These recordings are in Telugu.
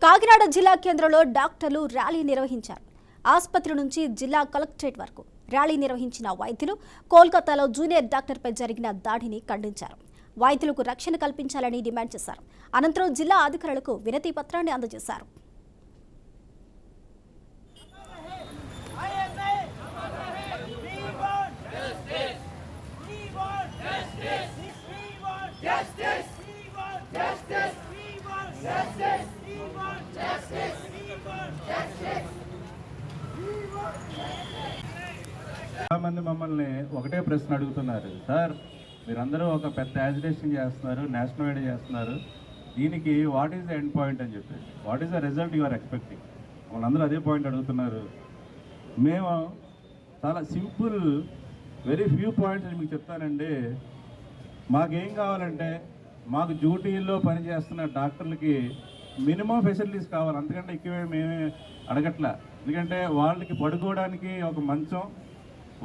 కాకినాడ జిల్లా కేంద్రంలో డాక్టర్లు ర్యాలీ నిర్వహించారు. ఆసుపత్రి నుంచి జిల్లా కలెక్టరేట్ వరకు ర్యాలీ నిర్వహించిన వైద్యులు కోల్కతాలో జూనియర్ డాక్టర్పై జరిగిన దాడిని ఖండించారు. వైద్యులకు రక్షణ కల్పించాలని డిమాండ్ చేశారు. అనంతరం జిల్లా అధికారులకు వినతి పత్రాన్ని అందజేశారు. చాలా మంది మమ్మల్ని ఒకటే ప్రశ్న అడుగుతున్నారు, సార్ మీరందరూ ఒక పెద్ద యాజిటేషన్ చేస్తున్నారు, నేషనల్ వైడ్ చేస్తున్నారు, దీనికి what is the end point అని చెప్పేసి, what is the result you are expecting, వాళ్ళందరూ అదే పాయింట్ అడుగుతున్నారు. మేము చాలా సింపుల్ వెరీ ఫ్యూ పాయింట్స్ మీకు చెప్తానండి. మాకేం కావాలంటే మాకు డ్యూటీల్లో పనిచేస్తున్న డాక్టర్లకి మినిమం ఫెసిలిటీస్ కావాలి, అంతకంటే ఎక్కువ మేమే అడగట్లా. ఎందుకంటే వాళ్ళకి పడుకోవడానికి ఒక మంచం,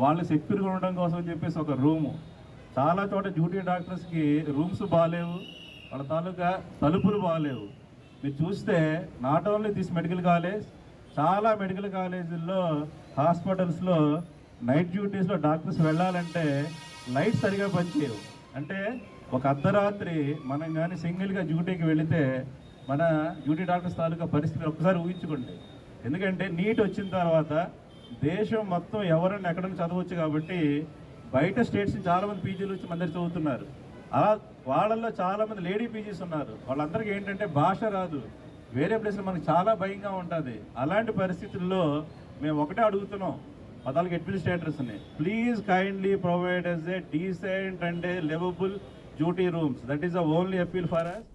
వాళ్ళు సెక్యూర్గా ఉండడం కోసం అని చెప్పేసి ఒక రూము, చాలా చోట డ్యూటీ డాక్టర్స్కి రూమ్స్ బాగాలేవు, వాళ్ళ తాలూకా తలుపులు బాగాలేవు. మీరు చూస్తే not only this medical college, చాలా మెడికల్ కాలేజీల్లో హాస్పిటల్స్లో నైట్ డ్యూటీస్లో డాక్టర్స్ వెళ్ళాలంటే లైట్స్ సరిగా పనిచేయవు. అంటే ఒక అర్ధరాత్రి మనం కానీ సింగిల్గా డ్యూటీకి వెళితే మన డ్యూటీ డాక్టర్స్ తాలూకా పరిస్థితి ఒక్కసారి ఊహించుకోండి. ఎందుకంటే నీట్ వచ్చిన తర్వాత దేశం మొత్తం ఎవరైనా ఎక్కడైనా చదవచ్చు కాబట్టి బయట స్టేట్స్ నుంచి చాలామంది పీజీలు వచ్చి మన దగ్గర చదువుతున్నారు. అలా వాళ్ళల్లో చాలామంది లేడీ పీజీస్ ఉన్నారు. వాళ్ళందరికీ ఏంటంటే భాష రాదు, వేరే ప్లేస్లో మనకు చాలా భయంగా ఉంటుంది. అలాంటి పరిస్థితుల్లో మేము ఒకటే అడుగుతున్నాం పదాలకు అడ్మినిస్ట్రేటర్స్ని, please kindly provide us a decent and a livable duty rooms. That is the only appeal for us.